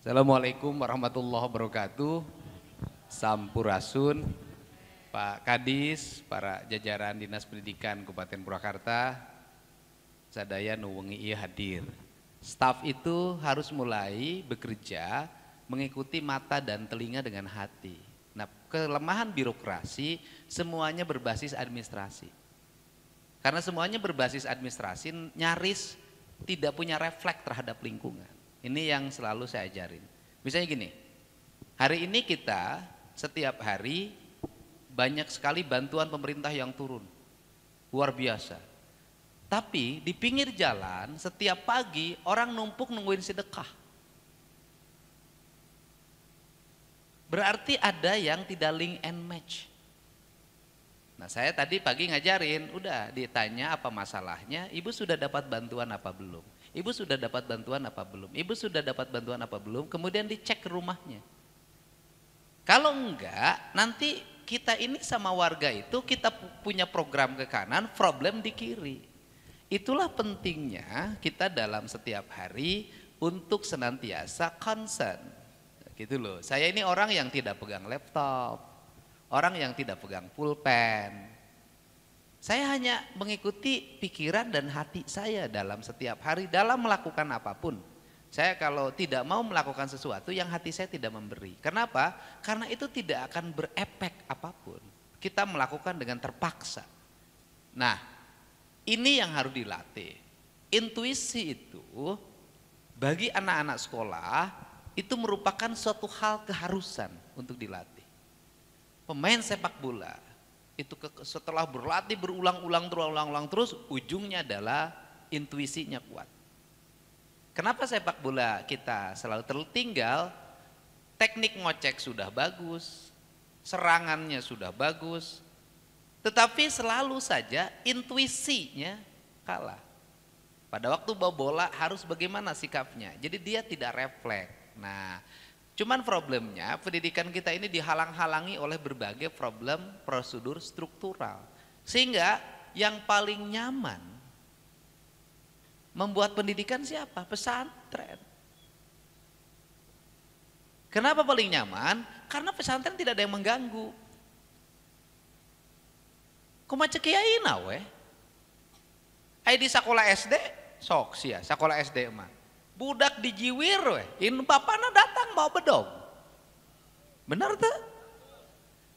Assalamualaikum warahmatullahi wabarakatuh. Sampurasun, Pak Kadis, para jajaran Dinas Pendidikan Kabupaten Purwakarta, sadaya nu wengi ieu hadir. Staf itu harus mulai bekerja mengikuti mata dan telinga dengan hati. Nah, kelemahan birokrasi semuanya berbasis administrasi. Karena semuanya berbasis administrasi, nyaris tidak punya refleks terhadap lingkungan. Ini yang selalu saya ajarin. Misalnya gini, hari ini kita setiap hari banyak sekali bantuan pemerintah yang turun, luar biasa. Tapi di pinggir jalan setiap pagi orang numpuk nungguin sedekah. Berarti ada yang tidak link and match. Nah, saya tadi pagi ngajarin, udah ditanya apa masalahnya, ibu sudah dapat bantuan apa belum? Ibu sudah dapat bantuan apa belum? Ibu sudah dapat bantuan apa belum? Kemudian dicek ke rumahnya. Kalau enggak, nanti kita ini sama warga itu kita punya program ke kanan, problem di kiri. Itulah pentingnya kita dalam setiap hari untuk senantiasa concern. Gitu loh. Saya ini orang yang tidak pegang laptop, orang yang tidak pegang pulpen. Saya hanya mengikuti pikiran dan hati saya dalam setiap hari dalam melakukan apapun. Saya kalau tidak mau melakukan sesuatu yang hati saya tidak memberi. Kenapa? Karena itu tidak akan berefek apapun. Kita melakukan dengan terpaksa. Nah, ini yang harus dilatih. Intuisi itu bagi anak-anak sekolah itu merupakan suatu hal keharusan untuk dilatih. Pemain sepak bola itu setelah berlatih berulang-ulang terus ujungnya adalah intuisinya kuat. Kenapa sepak bola kita selalu tertinggal? Teknik ngocek sudah bagus, serangannya sudah bagus, tetapi selalu saja intuisinya kalah. Pada waktu bawa bola harus bagaimana sikapnya, jadi dia tidak refleks. Nah, cuman problemnya pendidikan kita ini dihalang-halangi oleh berbagai problem prosedur struktural. Sehingga yang paling nyaman membuat pendidikan siapa? Pesantren. Kenapa paling nyaman? Karena pesantren tidak ada yang mengganggu. Kumaha kiai na we? Ai di sekolah SD sok sia, sekolah SD mah. Budak dijiwir we, in bapana datang bawa bedog. Bener tuh?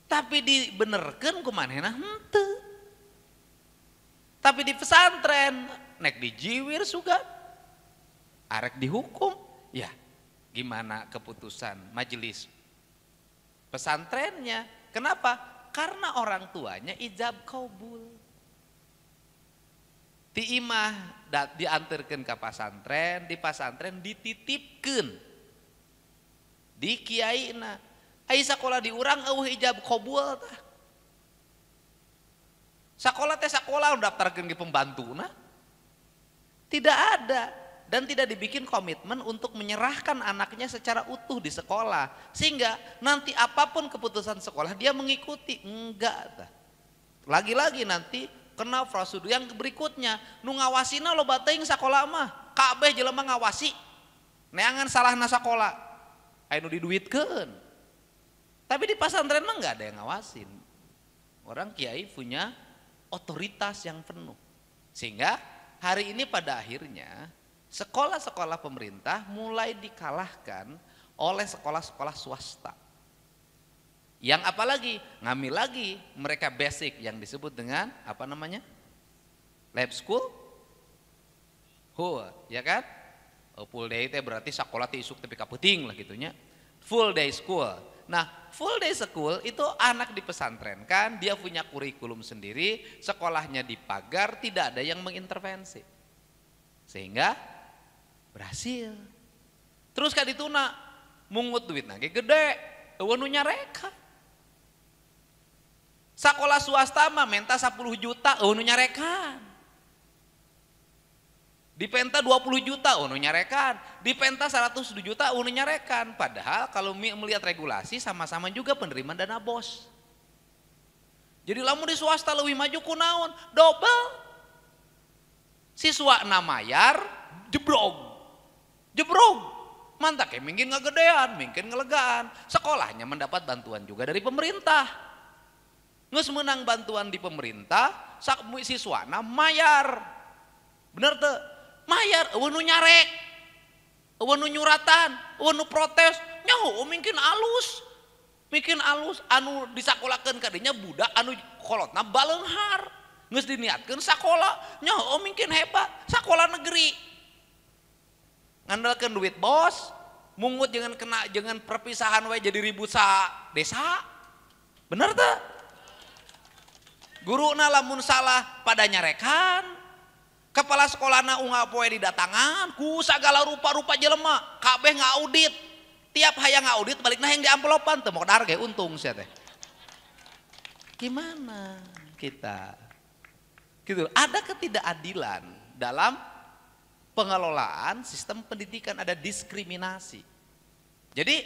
Tapi dibenerkeun kumanehna henteu. Tapi di pesantren nek dijiwir sugat. Arek dihukum. Ya, gimana keputusan majelis pesantrennya? Kenapa? Karena orang tuanya ijab kabul. Ti imah diantarkan ke pesantren, di pesantren dititipkan di kiaina. Ai sakola di urang eueuh ijab kabul tah. Sakola teh sakola daftarkeun ke pembantuna. Tidak ada dan tidak dibikin komitmen untuk menyerahkan anaknya secara utuh di sekolah sehingga nanti apapun keputusan sekolah dia mengikuti. Enggak tah. Lagi-lagi nanti kena prosedur yang berikutnya nu ngawasina lo teuing sakola mah kabeh jelema ngawasi neangan salahna sakola aya nu diduitkeun tapi di pesantren mah enggak ada yang ngawasin. Orang kiai punya otoritas yang penuh sehingga hari ini pada akhirnya sekolah-sekolah pemerintah mulai dikalahkan oleh sekolah-sekolah swasta. Yang apalagi ngambil lagi mereka basic yang disebut dengan apa namanya lab school, ya kan? Full day itu berarti sekolah isuk tapi kaputing lah gitunya. Full day school. Nah full day school itu anak di pesantren kan dia punya kurikulum sendiri, sekolahnya dipagar, tidak ada yang mengintervensi, sehingga berhasil. Terus kan dituna mungut duit nage gede, eueuh nu nyareka. Sekolah swasta mah menta 10 juta nu nyarekan. Di penta 20 juta nu nyarekan. Di penta 100 juta nu nyarekan. Padahal kalau melihat regulasi sama-sama juga penerima dana bos. Jadi lamun di swasta lebih maju kunaon? Double. Siswa na mayar jebrog. Mantak mungkin ngegedean, mungkin ngelegaan. Sekolahnya mendapat bantuan juga dari pemerintah. Nges menang bantuan di pemerintah, siswana mayar. Bener tuh? Mayar, eueuh nu nyarek. Eueuh nu nyuratan, eueuh nu protes. Nyaho mungkin alus. Mungkin alus anu disakolakeun ka dinya budak anu kolotna baleunghar. Geus diniatkeun sakola, nyaho mungkin hebat, sakola negeri. Ngandalkeun duit bos, mungut jangan kena jangan perpisahan we jadi ribut sa desa. Bener teu? Guruna lamun salah pada nyarekan. Kepala sekolahna unggal poe didatangan ku sagala rupa-rupa jelema, kabeh ngaudit. Tiap hayang ngaudit balikna yang di amplopan teu modar ge untung sia teh. Gimana kita? Gitu. Ada ketidakadilan dalam pengelolaan sistem pendidikan, ada diskriminasi. Jadi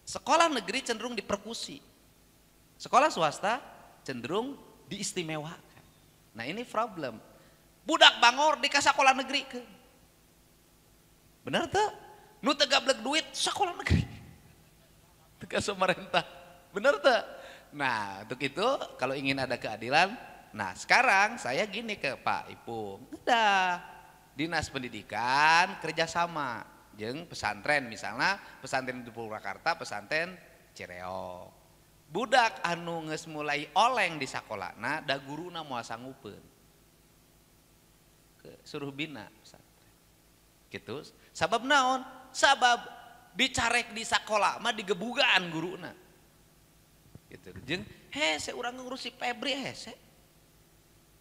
sekolah negeri cenderung dipersekusi, sekolah swasta cenderung diistimewakan. Nah ini problem. Budak bangor di sekolah negeri ke, bener tuh? Nu teu gablek duit sekolah negeri, teu pemerintah, bener tuh? Nah untuk itu kalau ingin ada keadilan, nah sekarang saya gini ke Pak Ipung, udah. Dinas Pendidikan kerjasama jeung pesantren, misalnya pesantren di Purwakarta, pesantren Cireog. Budak anu geus mulai oleng di sakolana da guruna moal sanggupeun suruh bina pesantren. Gitu. Sabab naon? Sabab dicarek di sakola mah digebugaan guruna. Gitu. Jeung hese urang ngurusi Febri hese.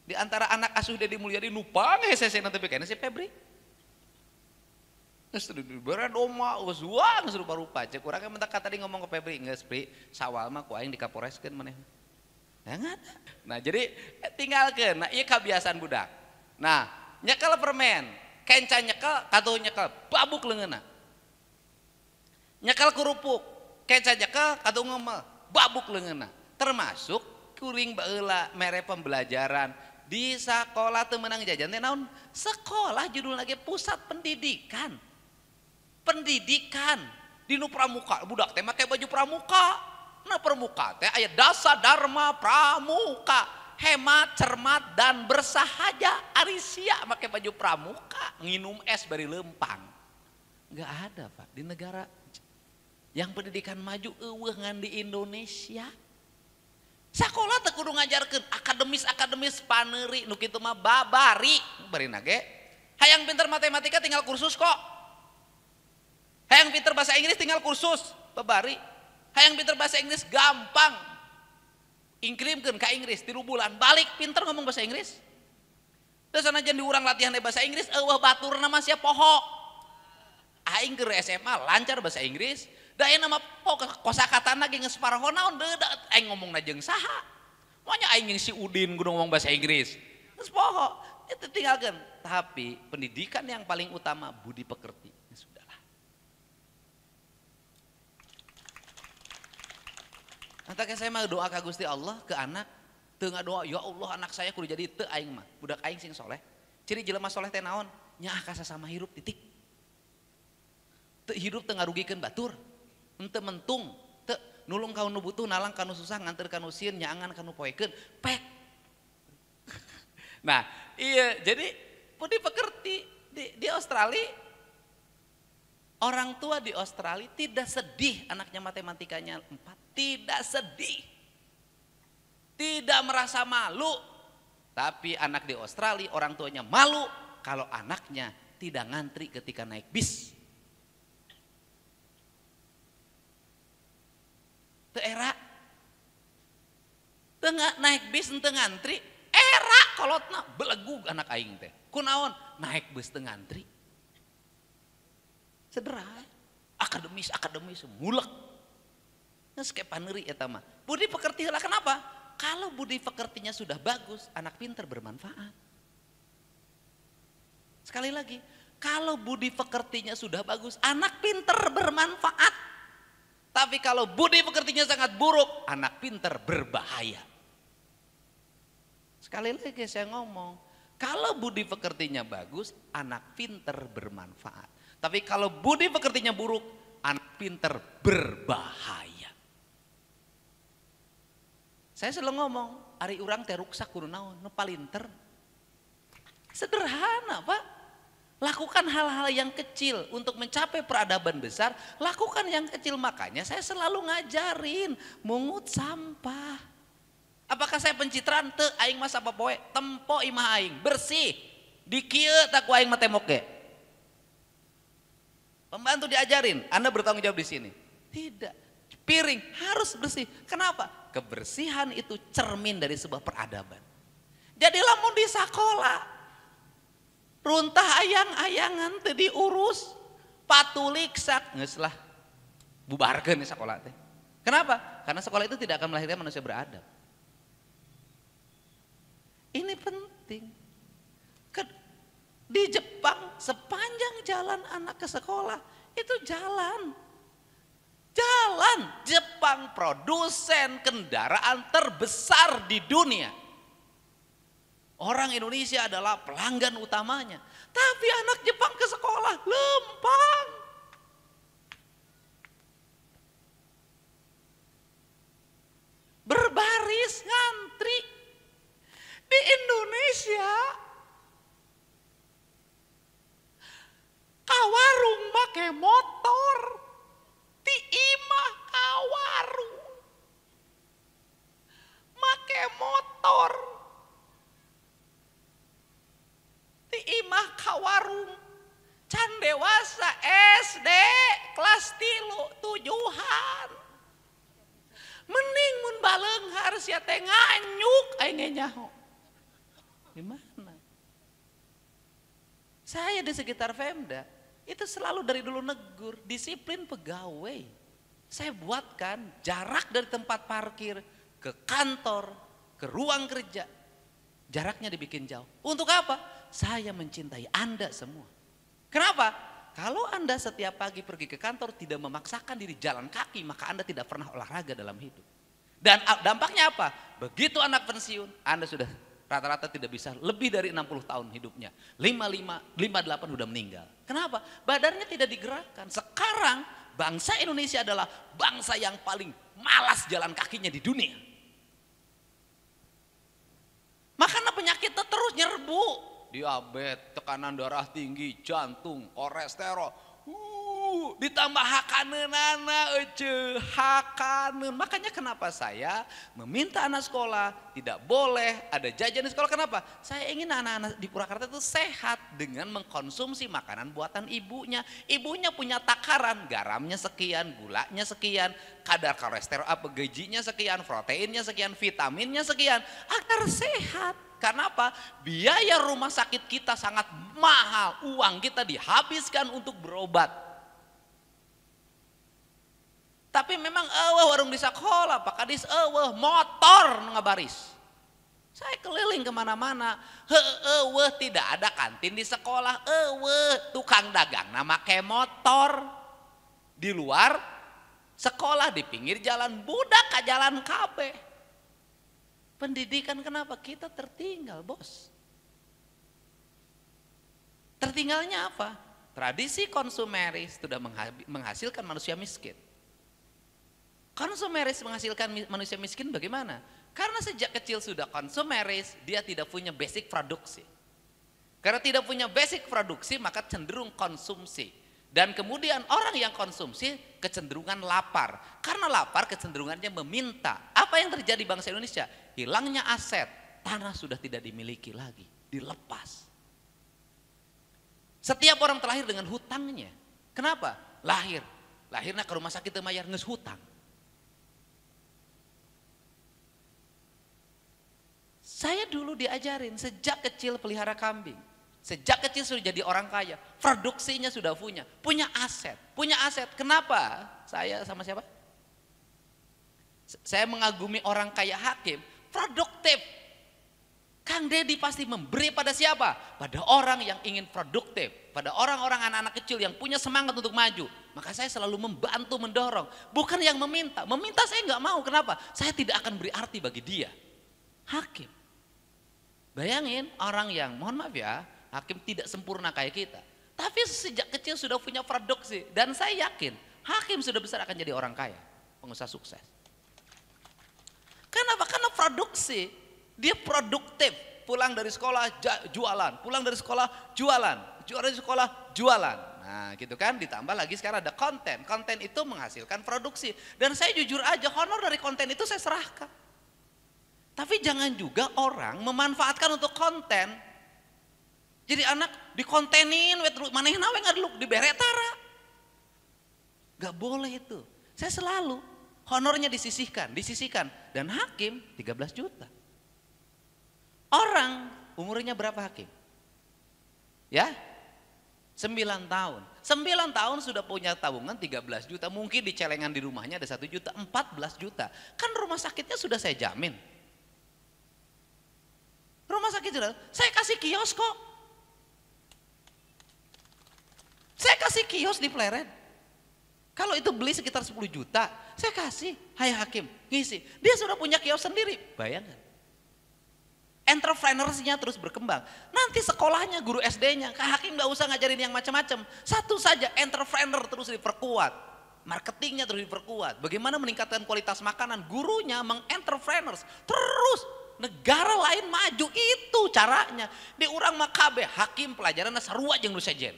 Di antara anak asuh Deddy Mulyadi nupang hese nanti bekena si Febri. Geus dibere doma geus wah geus rupa-rupa. Cek urang mentak tadi ngomong ke Febri, geus Pri, sawal mah ku aing dikaporeskeun maneh. Nah, nah jadi tinggalkeun. Nah ieu kebiasaan budak. Nah, nyekel permen, kenca nyekel, katuh nyekel, babuk leungeunna. Nyekel kerupuk, kenca nyekel, katuh ngomel, babuk leungeunna. Termasuk kuring baheula mere pembelajaran di sekolah teu meunang jajan teh naon? Sekolah judul lagi pusat pendidikan. Pendidikan di nu pramuka budak teh make baju pramuka. Nah pramuka teh aya dasa dharma pramuka, hemat, cermat dan bersahaja. Ari sia make baju pramuka, nginum es bari lempang. Enggak ada, Pak, di negara yang pendidikan maju eueuh ngan di Indonesia. Sakola teu kudu ngajarkeun akademis paneuri nu kitu mah babari barina ge. Hayang pinter matematika tinggal kursus kok. Hayang pinter bahasa Inggris tinggal kursus babari. Hayang pinter bahasa Inggris gampang. Ingkrimkeun ka Inggris 3 bulan balik pinter ngomong bahasa Inggris. Terus sanajan diurang latihan bahasa Inggris eueuh baturna mah sia poho. Aing keur SMA lancar bahasa Inggris. Da ayeuna mah kosakatana ge geus paraho naon deuk aing ngomongna jeung saha. Monya aing jeung si Udin kudu ngomong bahasa Inggris. Geus poho. Itu tinggalkeun. Tapi pendidikan yang paling utama budi pekerti. Ya sudahlah. Antak saya mah doa ka Gusti Allah ke anak, teu ngadoa ya Allah anak saya kudu jadi teu aing mah. Budak aing sing soleh. Ciri jelema soleh teh naon? Nyaah ka sasama hirup titik. Teu hirup teu ngarugikeun batur. Henteu mentung, teu nulung ka nu butuh, nalang ka nu susah, nganter ka nu sieun, nyaangan ka nu poekeun, pek. Nah, iya, jadi budi pekerti di Australia, orang tua di Australia tidak sedih anaknya matematikanya 4, tidak sedih. Tidak merasa malu. Tapi anak di Australia orang tuanya malu kalau anaknya tidak ngantri ketika naik bis. Teu era teu naik bis teu ngantri era kolotna belegug anak aing teh kunaon naik bus teu ngantri cedera akademis mulek geus ke paneuri eta mah budi pekerti heula. Kenapa? Kalau budi pekertinya sudah bagus anak pinter bermanfaat. Sekali lagi, kalau budi pekertinya sudah bagus anak pinter bermanfaat. Tapi kalau budi pekertinya sangat buruk, anak pinter berbahaya. Sekali lagi saya ngomong, kalau budi pekertinya bagus, anak pinter bermanfaat. Tapi kalau budi pekertinya buruk, anak pinter berbahaya. Saya selalu ngomong, ari urang teh ruksak kudu naon, nu palinter. Sederhana, Pak. Lakukan hal-hal yang kecil untuk mencapai peradaban besar, lakukan yang kecil. Makanya saya selalu ngajarin mungut sampah. Apakah saya pencitraan? Teu aing mah sapa poe, tempo imah aing, bersih. Di kieu tak ku aing mah temoke. Pembantu diajarin, Anda bertanggung jawab di sini. Tidak. Piring harus bersih. Kenapa? Kebersihan itu cermin dari sebuah peradaban. Jadi lamun di sekolah runtah ayang-ayangan teu diurus, patulik sak geus lah bubarkeun di sekolah teh. Kenapa? Karena sekolah itu tidak akan melahirkan manusia beradab. Ini penting. Di Jepang sepanjang jalan anak ke sekolah itu jalan. Jalan. Jepang produsen kendaraan terbesar di dunia. Orang Indonesia adalah pelanggan utamanya. Tapi anak Jepang ke sekolah lempang. Berbaris ngantri. Di Indonesia kawarung make motor. Ti imah kawarung make motor. Ti imah kawarung can dewasa SD kelas 3-7. Mending mun baleunghar sia teh nganyuk aing nyaho. Gimana? Saya di sekitar Pemda itu selalu dari dulu negur disiplin pegawai. Saya buatkan jarak dari tempat parkir ke kantor, ke ruang kerja. Jaraknya dibikin jauh. Untuk apa? Saya mencintai Anda semua. Kenapa? Kalau Anda setiap pagi pergi ke kantor tidak memaksakan diri jalan kaki, maka Anda tidak pernah olahraga dalam hidup. Dan dampaknya apa? Begitu anak pensiun, Anda sudah rata-rata tidak bisa lebih dari 60 tahun hidupnya. 55, 58 sudah meninggal. Kenapa? Badannya tidak digerakkan. Sekarang bangsa Indonesia adalah bangsa yang paling malas jalan kakinya di dunia. Makanya penyakit itu terus nyerbu. Diabetes, tekanan darah tinggi, jantung, kolesterol. Ditambah hakaneunana hakaneun. Makanya kenapa saya meminta anak sekolah tidak boleh ada jajan di sekolah. Kenapa? Saya ingin anak-anak di Purwakarta itu sehat dengan mengkonsumsi makanan buatan ibunya. Ibunya punya takaran, garamnya sekian, gulanya sekian, kadar kolesterol apa gizinya sekian, proteinnya sekian, vitaminnya sekian agar sehat. Karena apa? Biaya rumah sakit kita sangat mahal. Uang kita dihabiskan untuk berobat. Tapi memang warung di sekolah, Pak Kadis motor ngabaris. Saya keliling kemana-mana, tidak ada kantin di sekolah, tukang dagang nama kayak motor. Di luar sekolah di pinggir jalan, budak ke jalan kabeh. Pendidikan kenapa? Kita tertinggal, bos. Tertinggalnya apa? Tradisi konsumeris sudah menghasilkan manusia miskin. Konsumeris menghasilkan manusia miskin bagaimana? Karena sejak kecil sudah konsumeris, dia tidak punya basic produksi. Karena tidak punya basic produksi, maka cenderung konsumsi. Dan kemudian orang yang konsumsi kecenderungan lapar. Karena lapar kecenderungannya meminta. Apa yang terjadi bangsa Indonesia? Hilangnya aset, tanah sudah tidak dimiliki lagi, dilepas. Setiap orang terlahir dengan hutangnya. Kenapa? Lahirnya ke rumah sakit mayar nges hutang. Saya dulu diajarin sejak kecil pelihara kambing. Sejak kecil sudah jadi orang kaya. Produksinya sudah punya aset. Punya aset. Kenapa? Saya sama siapa? Saya mengagumi orang kaya Hakim. Produktif. Kang Deddy pasti memberi pada siapa? Pada orang yang ingin produktif. Pada orang-orang anak-anak kecil yang punya semangat untuk maju. Maka saya selalu membantu, mendorong. Bukan yang meminta. Meminta saya nggak mau. Kenapa? Saya tidak akan beri arti bagi dia. Hakim. Bayangin orang yang, mohon maaf ya, Hakim tidak sempurna kayak kita. Tapi sejak kecil sudah punya produksi. Dan saya yakin hakim sudah besar akan jadi orang kaya, pengusaha sukses. Kenapa? Karena produksi. Dia produktif. Pulang dari sekolah jualan, pulang dari sekolah jualan, dari sekolah jualan. Nah gitu kan, ditambah lagi sekarang ada konten. Konten itu menghasilkan produksi. Dan saya jujur aja, honor dari konten itu saya serahkan. Tapi jangan juga orang memanfaatkan untuk konten. Jadi anak dikontenin, manehna we ngadluk di beretara. Gak boleh itu. Saya selalu honornya disisihkan. Dan hakim 13 juta. Orang umurnya berapa hakim? Ya? 9 tahun. 9 tahun sudah punya tabungan 13 juta. Mungkin di celengan di rumahnya ada 1 juta, 14 juta. Kan rumah sakitnya sudah saya jamin. Rumah sakit sudah, saya kasih kios kok. Saya kasih kios di Pleret. Kalau itu beli sekitar 10 juta, saya kasih. Hai hakim, ngisi. Dia sudah punya kios sendiri. Bayangkan. Entrepreneursnya terus berkembang. Nanti sekolahnya, guru SD-nya, Kak Hakim gak usah ngajarin yang macam-macam. Satu saja, entrepreneur terus diperkuat. Marketingnya terus diperkuat. Bagaimana meningkatkan kualitas makanan. Gurunya mengentrepreneurs. Terus negara lain maju. Itu caranya. Di urang makabe, hakim pelajarannya sarua jeung nu sejen.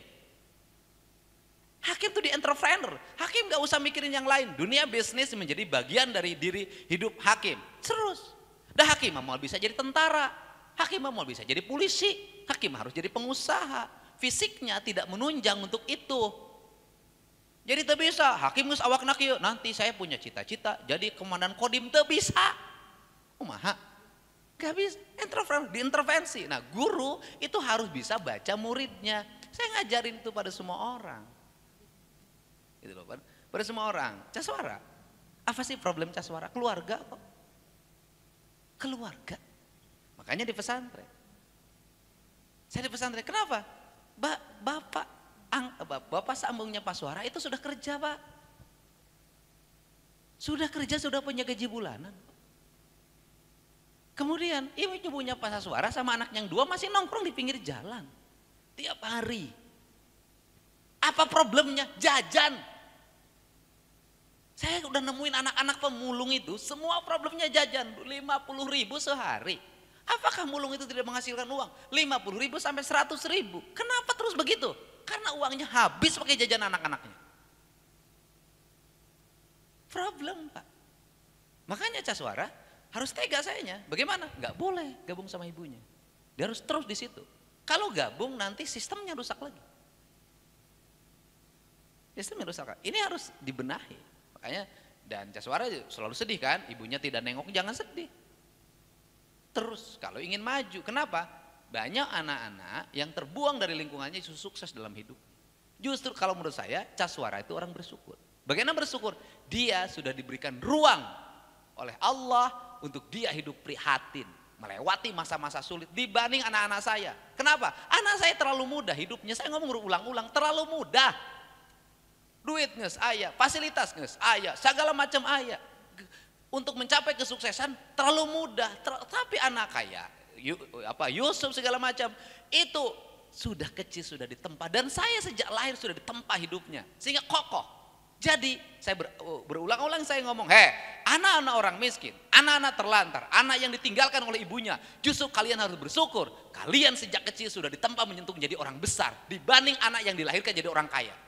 Hakim tuh di entrepreneur. Hakim gak usah mikirin yang lain. Dunia bisnis menjadi bagian dari diri hidup hakim. Terus. Dah hakim mau bisa jadi tentara. Hakim mau bisa jadi polisi. Hakim harus jadi pengusaha. Fisiknya tidak menunjang untuk itu. Jadi tak bisa. Hakim geus awakna kieu. Nanti saya punya cita-cita jadi komandan Kodim, tak bisa. Kumaha? Gak bisa. Diintervensi. Nah guru itu harus bisa baca muridnya. Saya ngajarin itu pada semua orang. Gitu loh, pada semua orang. Caswara. Apa sih problem caswara? Keluarga kok. Keluarga. Makanya di pesantren. Saya di pesantren. Kenapa? Bapak sambungnya Pak Suara itu sudah kerja, Pak. Sudah kerja, sudah punya gaji bulanan. Kemudian ibunya Pak Suara sama anak yang 2 masih nongkrong di pinggir jalan. Tiap hari. Apa problemnya? Jajan. Saya udah nemuin anak-anak pemulung itu, semua problemnya jajan, 50.000 sehari. Apakah mulung itu tidak menghasilkan uang? 50.000 sampai 100.000. Kenapa terus begitu? Karena uangnya habis pakai jajan anak-anaknya. Problem, Pak. Makanya Caswara harus tega sayanya. Bagaimana? Gak boleh gabung sama ibunya. Dia harus terus di situ. Kalau gabung nanti sistemnya rusak lagi. Sistemnya rusak. Ini harus dibenahi. Makanya dan Caswara selalu sedih kan, ibunya tidak nengok, jangan sedih. Terus kalau ingin maju, kenapa? Banyak anak-anak yang terbuang dari lingkungannya sukses dalam hidup. Justru kalau menurut saya Caswara itu orang bersyukur. Bagaimana bersyukur? Dia sudah diberikan ruang oleh Allah untuk dia hidup prihatin, melewati masa-masa sulit dibanding anak-anak saya. Kenapa? Anak saya terlalu mudah hidupnya, saya ngomong berulang-ulang, terlalu mudah. Duit nges aya, fasilitas nges aya, segala macam aya. Untuk mencapai kesuksesan terlalu mudah. Tapi anak kaya, Yusuf segala macam itu sudah kecil sudah ditempa. Dan saya sejak lahir sudah ditempa hidupnya sehingga kokoh. Jadi saya berulang-ulang saya ngomong, anak-anak orang miskin, anak-anak terlantar, anak yang ditinggalkan oleh ibunya, justru kalian harus bersyukur. Kalian sejak kecil sudah ditempa menyentuh menjadi orang besar dibanding anak yang dilahirkan jadi orang kaya.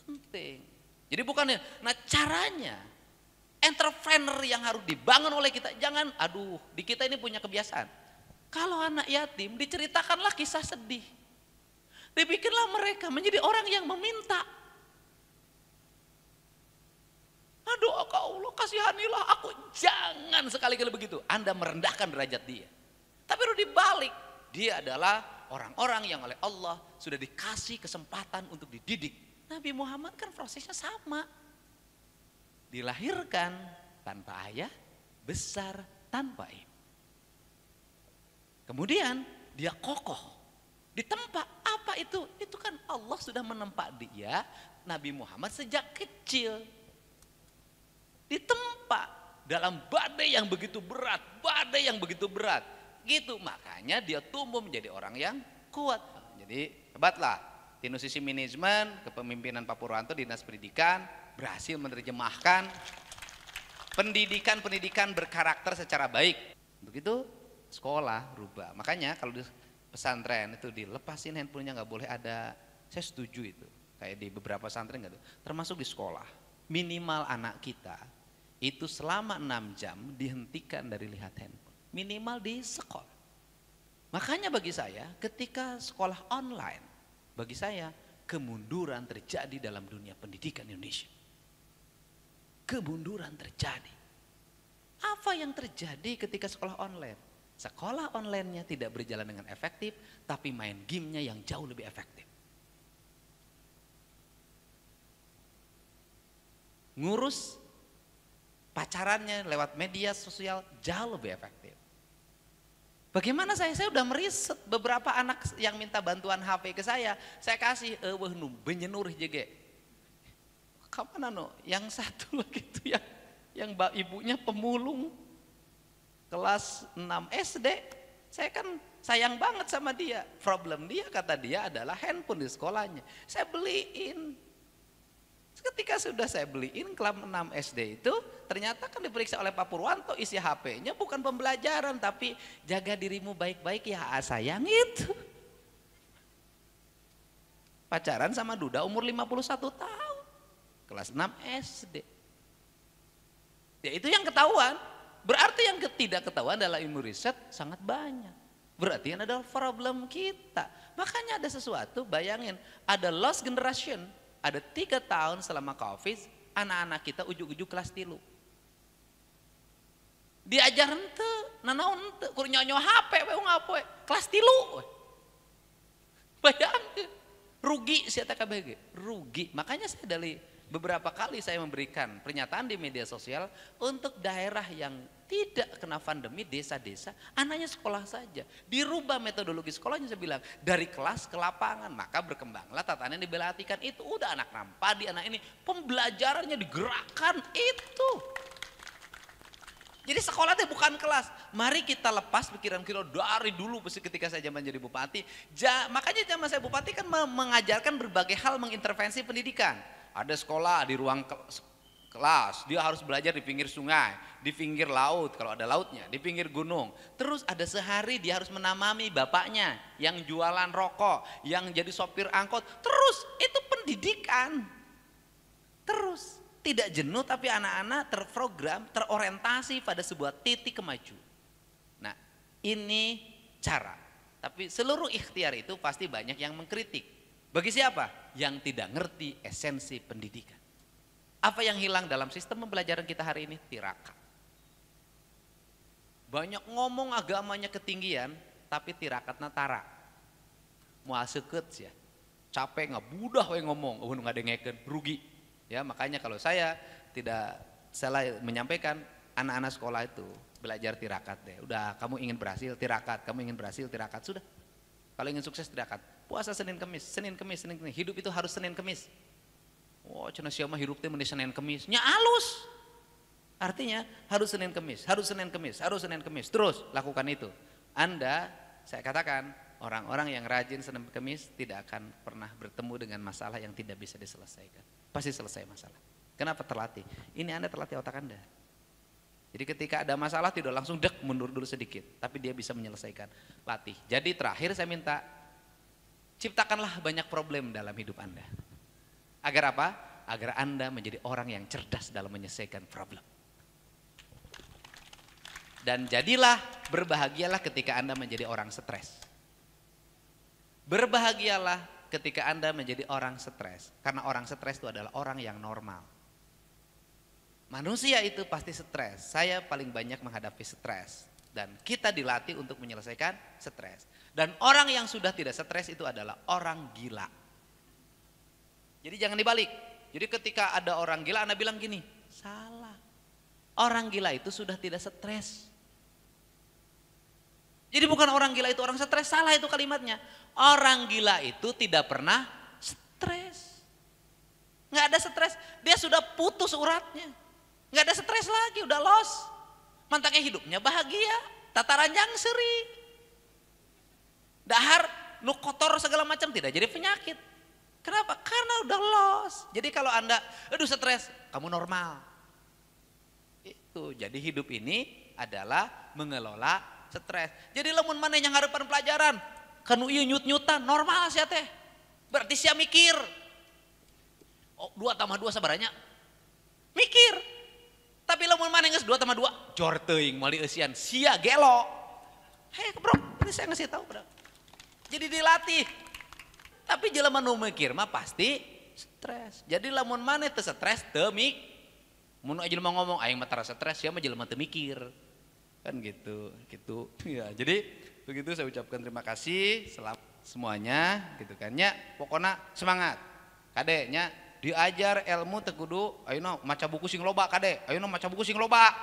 Penting. Jadi bukannya, nah caranya entrepreneur yang harus dibangun oleh kita, jangan di kita ini punya kebiasaan. Kalau anak yatim diceritakanlah kisah sedih. Dibikinlah mereka menjadi orang yang meminta. Allah kasihanilah aku. Jangan sekali-kali begitu. Anda merendahkan derajat dia. Tapi harus dibalik. Dia adalah orang-orang yang oleh Allah sudah dikasih kesempatan untuk dididik. Nabi Muhammad kan prosesnya sama. Dilahirkan tanpa ayah, besar tanpa ibu. Kemudian dia kokoh. Ditempa apa itu? Itu kan Allah sudah menempa dia, Nabi Muhammad sejak kecil. Ditempa dalam badai yang begitu berat, Gitu, makanya dia tumbuh menjadi orang yang kuat. Jadi Hebatlah. Tino sisi manajemen, kepemimpinan Pak Purwanto, Dinas Pendidikan, berhasil menerjemahkan pendidikan berkarakter secara baik. Untuk itu sekolah rubah. Makanya kalau di pesantren itu dilepasin handphonenya, nggak boleh ada. Saya setuju itu. Kayak di beberapa pesantren nggak tuh. Termasuk di sekolah. Minimal anak kita itu selama 6 jam dihentikan dari lihat handphone. Minimal di sekolah. Makanya bagi saya ketika sekolah online, bagi saya kemunduran terjadi dalam dunia pendidikan Indonesia. Kemunduran terjadi. Apa yang terjadi ketika sekolah online? Sekolah online-nya tidak berjalan dengan efektif, tapi main game-nya yang jauh lebih efektif. Ngurus pacarannya lewat media sosial jauh lebih efektif. Bagaimana saya udah meriset beberapa anak yang minta bantuan HP ke saya kasih benyenur jege. Kapan no? Yang satu lagi itu yang ibunya pemulung kelas 6 SD. Saya kan sayang banget sama dia. Problem dia, kata dia, adalah handphone di sekolahnya. Saya beliin. Ketika sudah saya beliin kelas 6 SD itu, ternyata kan diperiksa oleh Pak Purwanto, isi HP-nya bukan pembelajaran, tapi jaga dirimu baik-baik ya sayang itu. Pacaran sama duda umur 51 tahun. Kelas 6 SD. Ya itu yang ketahuan. Berarti yang tidak ketahuan adalah ilmu riset sangat banyak. Berarti yang adalah problem kita. Makanya ada sesuatu, bayangin, ada lost generation. Ada 3 tahun selama COVID, anak-anak kita ujuk-ujuk kelas 3. Diajar ente, nanaon ente, kur nyonyo HP, ngapoe, kelas 3. Bayangin, rugi si KBG, rugi. Makanya saya dari beberapa kali saya memberikan pernyataan di media sosial untuk daerah yang tidak kena pandemi, desa-desa, anaknya sekolah saja. Dirubah metodologi sekolahnya, saya bilang dari kelas ke lapangan, maka berkembanglah tatanan yang diperhatikan itu. Udah anak nampadi, anak ini pembelajarannya digerakkan itu. Jadi sekolah itu bukan kelas. Mari kita lepas pikiran kita dari dulu ketika saya zaman jadi bupati. Makanya zaman saya bupati kan mengajarkan berbagai hal, mengintervensi pendidikan. Ada sekolah di ruang kelas, dia harus belajar di pinggir sungai, di pinggir laut kalau ada lautnya, di pinggir gunung. Terus ada sehari dia harus menamami bapaknya yang jualan rokok, yang jadi sopir angkot. Terus itu pendidikan. Terus tidak jenuh, tapi anak-anak terprogram, terorientasi pada sebuah titik kemajuan. Nah, ini cara. Tapi seluruh ikhtiar itu pasti banyak yang mengkritik. Bagi siapa? Yang tidak ngerti esensi pendidikan. Apa yang hilang dalam sistem pembelajaran kita hari ini? Tirakat. Banyak ngomong agamanya ketinggian, tapi tirakatnya tara. Mau seket ya, capek nggak budah we ngomong, nggak dengekeun, rugi. Ya makanya kalau saya tidak salah menyampaikan, anak-anak sekolah itu belajar tirakat deh. Udah, kamu ingin berhasil tirakat, kamu ingin berhasil tirakat, sudah. Kalau ingin sukses tirakat, puasa Senin Kemis, Senin Kemis, Senin Kemis. Hidup itu harus Senin Kemis. Wah, cenah siapa hidup teh meni Senin Kemis. Nya alus. Artinya harus Senin Kemis, harus Senin Kemis, harus Senin Kemis. Terus lakukan itu. Anda, saya katakan, orang-orang yang rajin Senin Kemis tidak akan pernah bertemu dengan masalah yang tidak bisa diselesaikan. Pasti selesai masalah. Kenapa? Terlatih. Ini Anda terlatih otak Anda. Jadi ketika ada masalah tidak langsung mundur dulu sedikit, tapi dia bisa menyelesaikan. Latih. Jadi terakhir saya minta, ciptakanlah banyak problem dalam hidup Anda. Agar apa? Agar Anda menjadi orang yang cerdas dalam menyelesaikan problem. Dan jadilah, berbahagialah ketika Anda menjadi orang stres. Berbahagialah ketika Anda menjadi orang stres. Karena orang stres itu adalah orang yang normal. Manusia itu pasti stres. Saya paling banyak menghadapi stres. Dan kita dilatih untuk menyelesaikan stres. Dan orang yang sudah tidak stres itu adalah orang gila. Jadi jangan dibalik. Jadi ketika ada orang gila, Anda bilang gini, salah. Orang gila itu sudah tidak stres. Jadi bukan orang gila itu orang stres, salah itu kalimatnya. Orang gila itu tidak pernah stres. Nggak ada stres, dia sudah putus uratnya. Nggak ada stres lagi, udah lost. Mantaknya hidupnya bahagia, tataranjang seri. Dahar nu kotor segala macam tidak jadi penyakit. Kenapa? Karena udah loss. Jadi kalau Anda aduh stres, kamu normal. Itu. Jadi hidup ini adalah mengelola stres. Jadi lamun maneh yang ngarepan pelajaran, kanu ieu nyut-nyutan normal sia teh. Berarti sia mikir. Oh, 2 tambah 2 sabaranya? Mikir. Tapi lamun maneh geus 2 tambah 2, jor teuing mali eusian, sia gelo. Hei bro, ini saya ngasih tahu bro. Jadi dilatih. Tapi jelema nu mikir mah pasti stres. Jadi lamun maneh teu stres teu mik. Mun jelema ngomong aing mah tara stres, sia mah jelema teu mikir. Kan gitu, gitu. Ya, jadi begitu saya ucapkan terima kasih selamat semuanya gitu kan nya. Pokona semangat. Kadenya diajar ilmu teu kudu ayeuna maca buku sing loba kade. Ayeuna maca buku sing loba.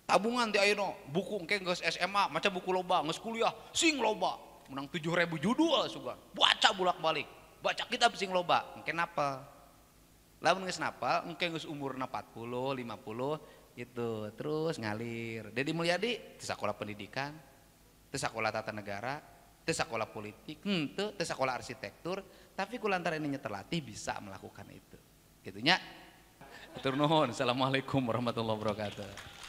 Tabungan ti ayeuna buku engke geus SMA maca buku loba, geus kuliah sing loba. Menang 7.000 judul sugan. Baca bolak-balik. Baca kitab sing loba, engke napal. Lamun geus napal, engke geus umurna 40, 50 gitu. Terus ngalir. Dedi Mulyadi teu sakola pendidikan, teu sakola tata negara, teu sakola politik, teu sakola arsitektur, tapi kulantaran ini terlatih bisa melakukan itu. Gitunya. Hatur nuhun. Assalamualaikum warahmatullahi wabarakatuh.